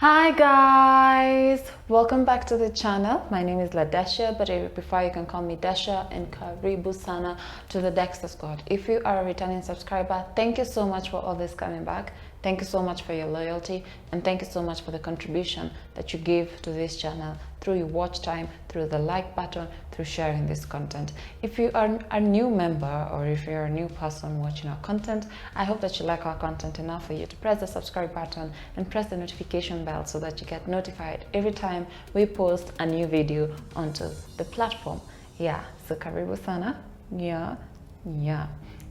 Hi guys, welcome back to the channel. My name is Ladesha, but if you prefer you can call me Desha, and karibu sana to the Dexter Squad. If you are a returning subscriber, thank you so much for always coming back. Thank you so much for your loyalty, and thank you so much for the contribution that you give to this channel through your watch time, through the like button, through sharing this content. If you are a new member or if you're a new person watching our content, I hope that you like our content enough for you to press the subscribe button and press the notification bell so that you get notified every time we post a new video onto the platform. Yeah, so karibu sana. Yeah.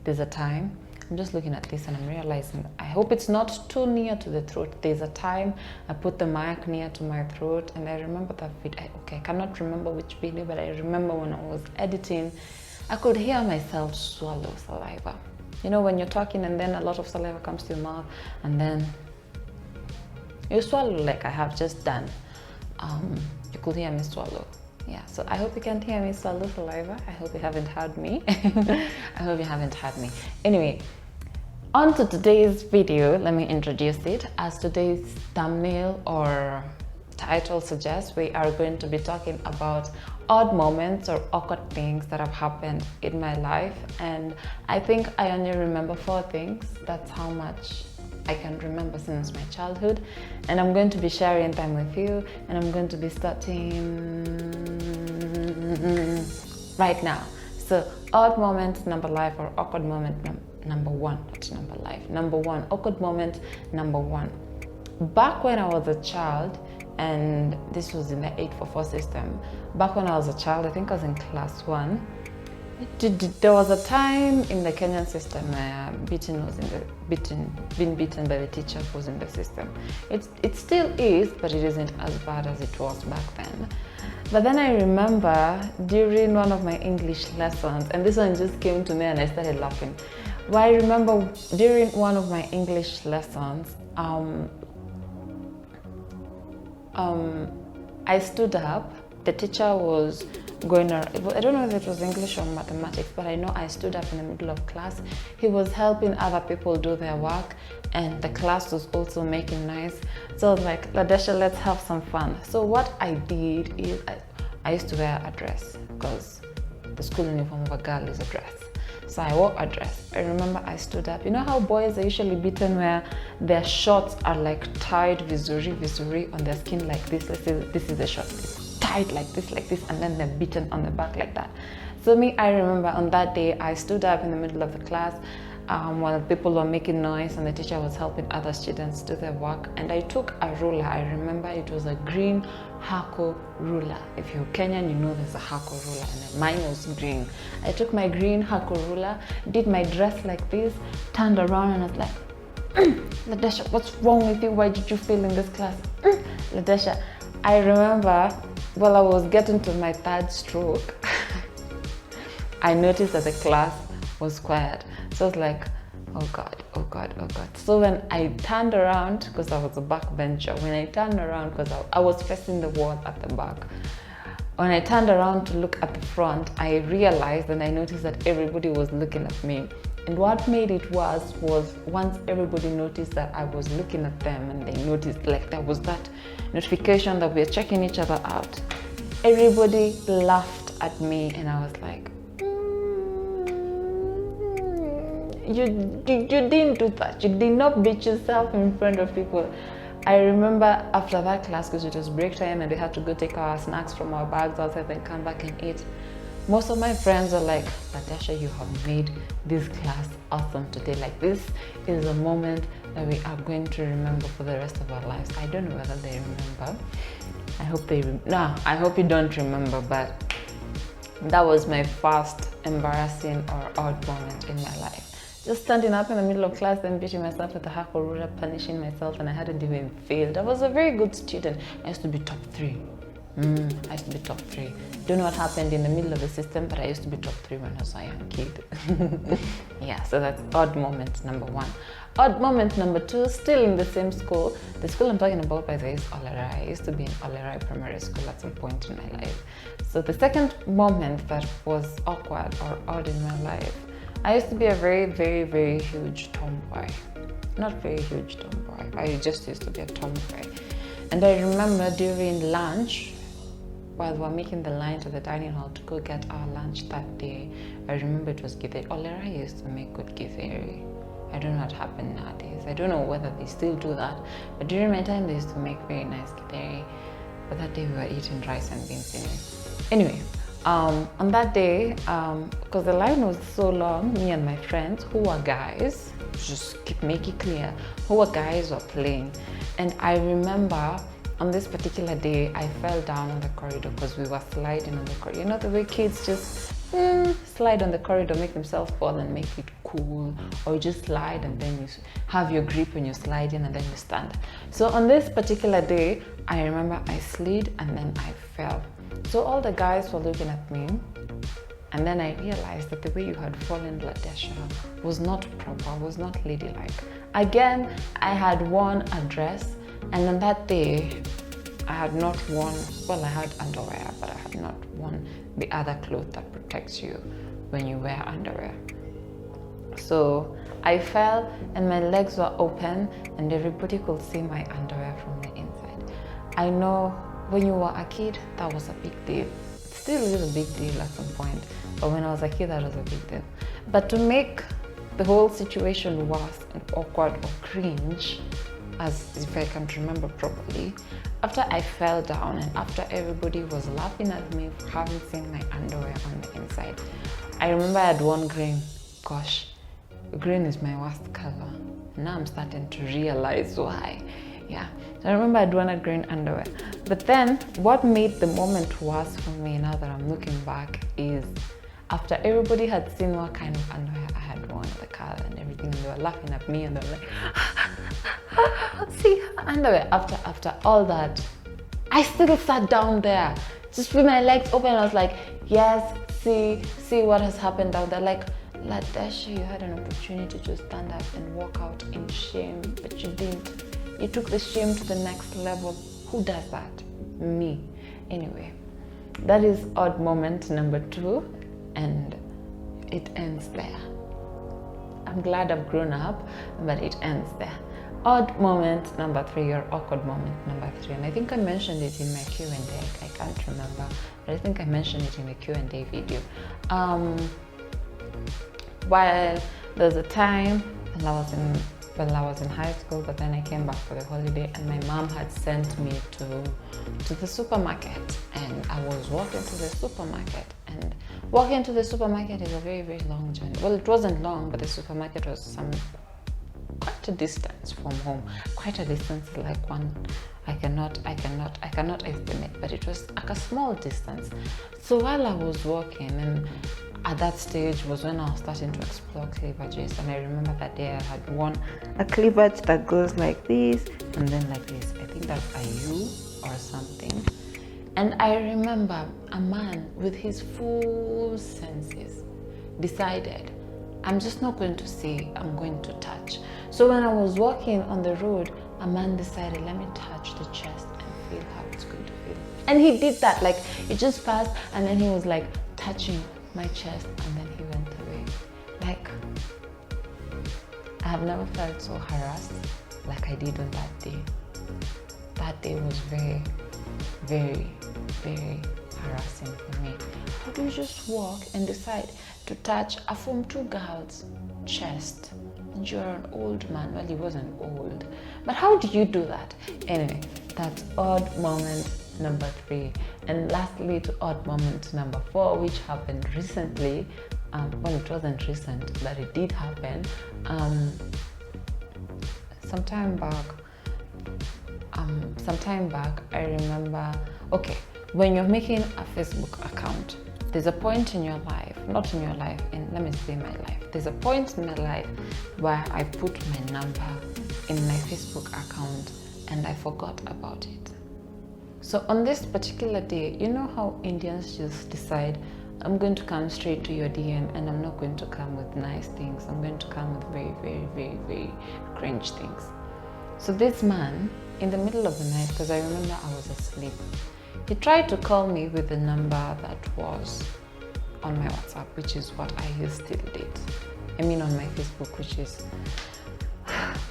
There's a time. I'm just looking at this and I'm realizing, I hope it's not too near to the throat. There's a time I put the mic near to my throat, and I remember that video. I cannot remember which video, but I remember when I was editing, I could hear myself swallow saliva. You know, when you're talking and then a lot of saliva comes to your mouth and then you swallow like I have just done. You could hear me swallow. Yeah, so I hope you can't hear me swallow saliva. I hope you haven't heard me. I hope you haven't heard me. Anyway, on to today's video. Let me introduce it. As today's thumbnail or title suggests, we are going to be talking about odd moments or awkward things that have happened in my life. And I think I only remember 4 things. That's how much I can remember since my childhood, and I'm going to be sharing time with you, and I'm going to be starting right now. So odd moment number life or awkward moment number 1, not number life, number 1, awkward moment number 1. Back when I was a child, and this was in the 844 system, back when I was a child, I think I was in class 1, there was a time in the Kenyan system where being beaten by the teacher was in the system. It still is, but it isn't as bad as it was back then. But then I remember during one of my English lessons, and this one just came to me and I started laughing. But I remember during one of my English lessons, I stood up. The teacher was going around. I don't know if it was English or mathematics, but I know I stood up in the middle of class. He was helping other people do their work, and the class was also making noise. So I was like, Ladesha, let's have some fun. So what I did is I used to wear a dress because the school uniform of a girl is a dress. So I wore a dress. I remember I stood up. You know how boys are usually beaten where their shorts are like tied visuri on their skin like this. Let's say this is the short. Tied like this, and then they're beaten on the back like that. So I remember on that day, I stood up in the middle of the class while people were making noise and the teacher was helping other students do their work. And I took a ruler. I remember it was a green Hako ruler. If you're Kenyan, you know there's a Hako ruler, and mine was green. I took my green Hako ruler, did my dress like this, turned around, and I was like, Ladesha, what's wrong with you? Why did you fail in this class? Ladesha, I remember while I was getting to my 3rd stroke, I noticed that the class was quiet. So I was like, oh God. So when I turned around, because I was a backbencher, when I turned around, because I was facing the wall at the back, when I turned around to look at the front, I realized and I noticed that everybody was looking at me. And what made it worse was once everybody noticed that I was looking at them and they noticed like there was that notification that we were checking each other out, everybody laughed at me, and I was like, you didn't do that. You did not beat yourself in front of people. I remember after that class, because it was break time and we had to go take our snacks from our bags outside and come back and eat. Most of my friends are like, Ladesha, you have made this class awesome today. Like, this is a moment that we are going to remember for the rest of our lives. I don't know whether they remember. I hope you don't remember, but that was my first embarrassing or odd moment in my life. Just standing up in the middle of class and beating myself with a Hako ruler, punishing myself, and I hadn't even failed. I was a very good student. I used to be top 3. I used to be top 3. Don't know what happened in the middle of the system, but I used to be top 3 when I was a young kid. Yeah, so that's odd moment number 1. Odd moment number 2, still in the same school. The school I'm talking about, by the way, is Olerai. I used to be in Olerai Primary School at some point in my life. So the second moment that was awkward or odd in my life, I used to be a very, very, very huge tomboy. Not very huge tomboy. I just used to be a tomboy. And I remember during lunch, while we were making the line to the dining hall to go get our lunch that day, I remember it was githeri. Olera used to make good githeri. I don't know what happened nowadays. I don't know whether they still do that. But during my time, they used to make very nice githeri. But that day we were eating rice and beans anyway. On that day, because the line was so long, me and my friends, who were guys, just keep make it clear, who were guys were playing. And I remember on this particular day, I fell down on the corridor because we were sliding on the corridor. You know the way kids just slide on the corridor, make themselves fall and make it cool, or you just slide and then you have your grip when you're sliding and then you stand. So on this particular day, I remember I slid and then I fell. So all the guys were looking at me, and then I realized that the way you had fallen, Ladesha, was not proper, was not ladylike. Again, I had worn a dress, and on that day, I had not worn, well, I had underwear, but I had not worn the other cloth that protects you when you wear underwear. So I fell and my legs were open and everybody could see my underwear from the inside. I know when you were a kid, that was a big deal. It still is a big deal at some point, but when I was a kid, that was a big deal. But to make the whole situation worse and awkward or cringe, as if I can remember properly, after I fell down and after everybody was laughing at me for having seen my underwear on the inside, I remember I had worn green. Gosh, green is my worst color. Now I'm starting to realize why. Yeah, so I remember I'd worn a green underwear. But then what made the moment worse for me now that I'm looking back is after everybody had seen what kind of underwear I had worn, the color and everything, and they were laughing at me and they were like, see her underwear. After all that, I still sat down there, just with my legs open. I was like, yes, see what has happened down there. Like, Ladesha, you had an opportunity to stand up and walk out in shame, but you didn't. You took the shame to the next level. Who does that? Me. Anyway, that is odd moment number 2, and it ends there. I'm glad I've grown up, but it ends there. Odd moment number 3, or awkward moment number 3, and I think I mentioned it in my Q&A. I can't remember, but I think I mentioned it in the Q&A video. While there was a time when I was in high school, but then I came back for the holiday and my mom had sent me to the supermarket, and I was walking to the supermarket, and walking to the supermarket is a very, very long journey. Well, it wasn't long, but the supermarket was quite a distance from home, quite a distance, like one I cannot estimate, but it was like a small distance. So while I was walking, and at that stage was when I was starting to explore cleavages, and I remember that day I had worn a cleavage that goes like this and then like this. I think that's a U or something. And I remember a man with his full senses decided, I'm just not going to see, I'm going to touch. So when I was walking on the road, a man decided, let me touch the chest and feel how it's going to feel. And he did that, like it just passed, and then he was like touching my chest, and then he went away. Like, I have never felt so harassed like I did on that day. That day was very, very, very harassing for me. How do you just walk and decide to touch a Form 2 girl's chest? And you're an old man. Well, he wasn't old, but how do you do that? Anyway, that's odd moment number 3. And lastly, to odd moment number 4, which happened recently. Well, it wasn't recent, but it did happen. Sometime back, I remember, okay, when you're making a Facebook account, there's a point in your life, not in your life, let me say my life. There's a point in my life where I put my number in my Facebook account and I forgot about it. So on this particular day, you know how Indians just decide, I'm going to come straight to your DM and I'm not going to come with nice things. I'm going to come with very, very, very, very cringe things. So this man, in the middle of the night, because I remember I was asleep, he tried to call me with the number that was on my WhatsApp, which is what I still did. I mean on my Facebook, which is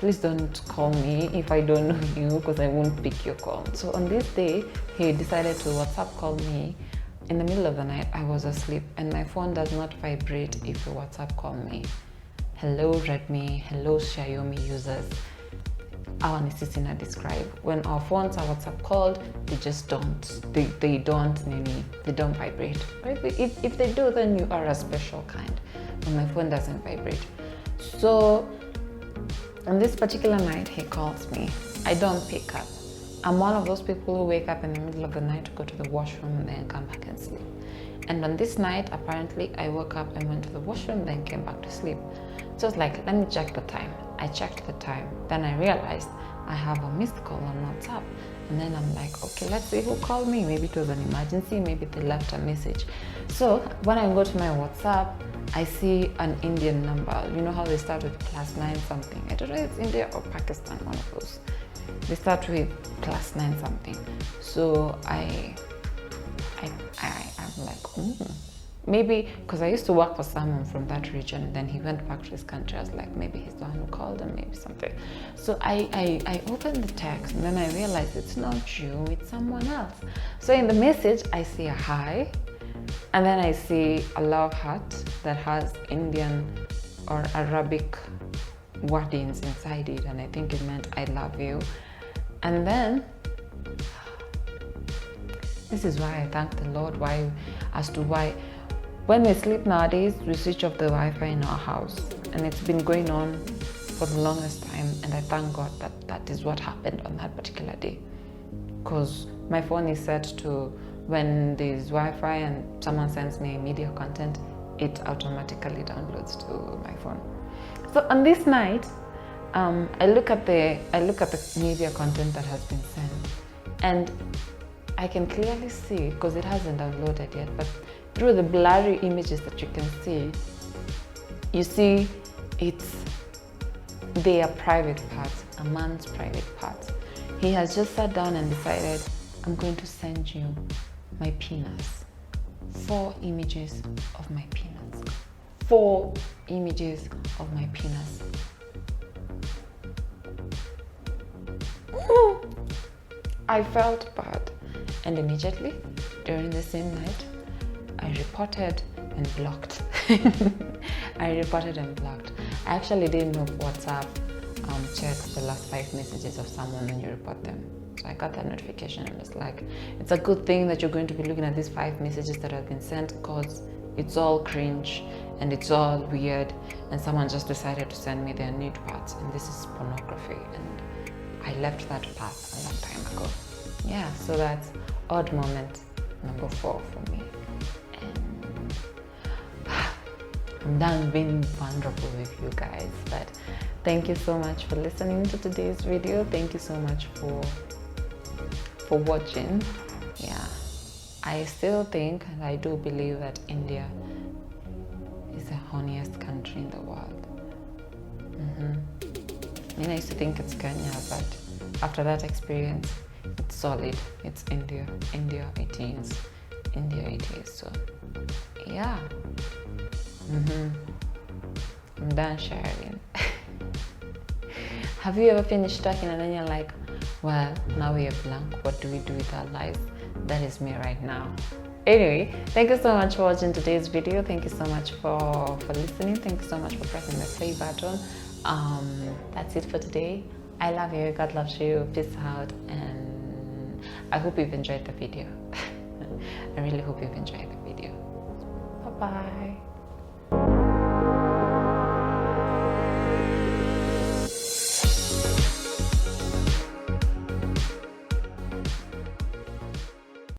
please don't call me if I don't know you, because I won't pick your call. So on this day, he decided to WhatsApp call me in the middle of the night. I was asleep and my phone does not vibrate if you WhatsApp call me. Hello Redmi, hello Xiaomi users. Our Nisisina describe when our phones are WhatsApp called, they just don't. They don't vibrate. Or if they do, then you are a special kind. But my phone doesn't vibrate. So on this particular night, he calls me. I don't pick up. I'm one of those people who wake up in the middle of the night to go to the washroom and then come back and sleep. And on this night, apparently, I woke up and went to the washroom, then came back to sleep. So it's like, let me check the time. I checked the time. Then I realized I have a missed call on WhatsApp. And then I'm like, okay, let's see who called me. Maybe it was an emergency. Maybe they left a message. So when I go to my WhatsApp, I see an Indian number. You know how they start with +9 something. I don't know if it's India or Pakistan, one of those. They start with +9 something. So I'm like, maybe because I used to work for someone from that region, and then he went back to his country. I was like, maybe he's the one who called him, maybe something. So I opened the text, and then I realized it's not you, it's someone else. So in the message, I see a hi, and then I see a love heart that has Indian or Arabic wordings inside it, and I think it meant I love you. And then this is why I thank the Lord as to why when we sleep nowadays, we switch off the Wi-Fi in our house, and it's been going on for the longest time, and I thank God that is what happened on that particular day, because my phone is set to, when there's Wi-Fi and someone sends me media content, it automatically downloads to my phone. So on this night, I look at the media content that has been sent, and I can clearly see, because it hasn't downloaded yet, but through the blurry images that you can see, you see they are private parts, a man's private parts. He has just sat down and decided, I'm going to send you my penis. 4 images of my penis. 4 images of my penis. I felt bad, and immediately during the same night, I reported and blocked. I reported and blocked. I actually didn't know WhatsApp checks the last 5 messages of someone when you report them. So I got that notification and it's like, it's a good thing that you're going to be looking at these 5 messages that have been sent, because it's all cringe and it's all weird, and someone just decided to send me their nude parts, and this is pornography, and I left that path a long time ago. Yeah, so that's odd moment number 4 for me. I'm done being vulnerable with you guys, but thank you so much for listening to today's video. Thank you so much for watching. Yeah, I still think, and I do believe, that India is the horniest country in the world. I mean, I used to think it's Kenya, but after that experience, it's solid. It's India. India it is. So yeah. I'm done sharing. Have you ever finished talking and then you're like, well, now we are blank, what do we do with our lives? That is me right now. Anyway, thank you so much for watching today's video. Thank you so much for listening. Thank you so much for pressing the play button. That's it for today. I love you, God loves you, peace out, and I hope you've enjoyed the video. I really hope you've enjoyed the video. Bye-bye.